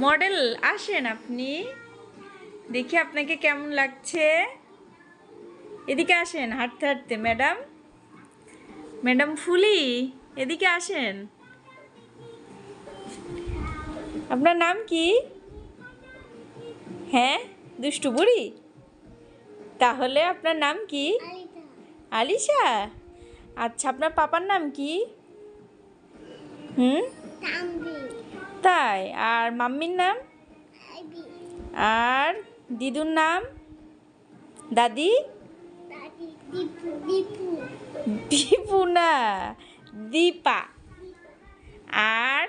Model আসেন আপনি, দেখি আপনাকে কেমন লাগছে। এদিকে আসেন হাঁটতে হাঁটতে। ম্যাডাম, ম্যাডাম ফুলি, এদিকে আসেন। আপনার নাম কি? হ্যাঁ, দুষ্টু বুড়ি। তাহলে আপনার নাম কি? আলিশা। আচ্ছা, আপনার পাপার নাম কি? তাই? আর মাম্মির নাম? আর দিদুর নাম? দাদি? দীপু না, দীপা। আর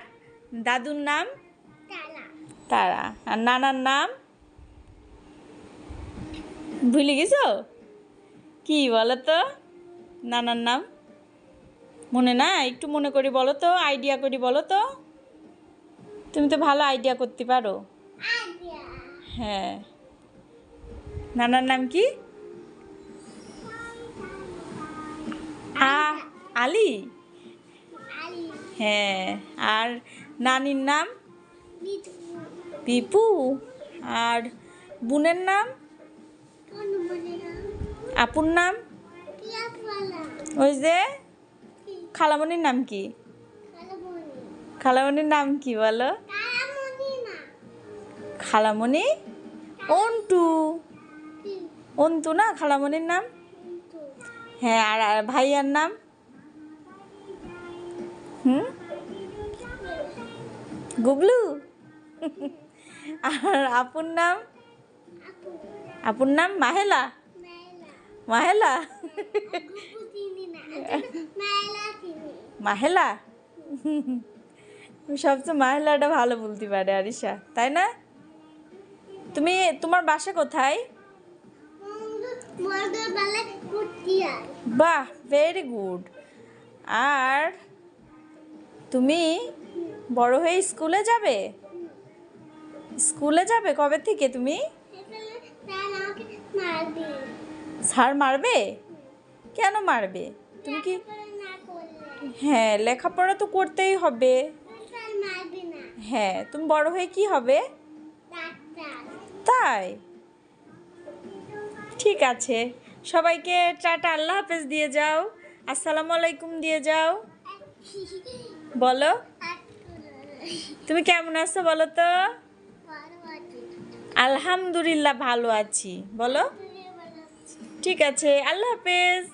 দাদুর নাম? তারা। আর নানার নাম? ভুলে গেছো? কি বলো তো নানার নাম? মনে না? একটু মনে করি বলো তো, আইডিয়া করি বলো তো। তুমি তো ভালো আইডিয়া করতে পারো। হ্যাঁ, নানার নাম কি? আলী। হ্যাঁ, আর নানির নাম? পিপু। আর বোনের নাম? আপুর নাম? ওই যে খালামণির নাম কি? খালামণির নাম কি বলো? খালামণি অন্টু। অন্তু না খালামণির নাম? হ্যাঁ, আর ভাইয়ার নাম? গুগলু। আর আপুর নাম? আপুর নাম মাহেলা। মাহেলা। মাহেলা। সবচেয়ে মাহেলাটা ভালো বলতে পারে আরিশা, তাই না? তোমার বাসা কোথায়? বাহ, ভেরি গুড। আর তুমি বড় হয়ে স্কুলে যাবে? স্কুলে যাবে কবে থেকে তুমি? স্যার মারবে? কেন মারবে? তুমি কি? হ্যাঁ, লেখাপড়া তো করতেই হবে। হ্যাঁ, তুমি বড় হয়ে কি হবে? তাই? ঠিক আছে, সবাইকে টাটা আল্লাহ হাফেজ দিয়ে যাও, আসসালামু আলাইকুম দিয়ে যাও। বলো, তুমি কেমন আছো বলো তো? আলহামদুলিল্লাহ ভালো আছি বলো। ঠিক আছে, আল্লাহ হাফেজ।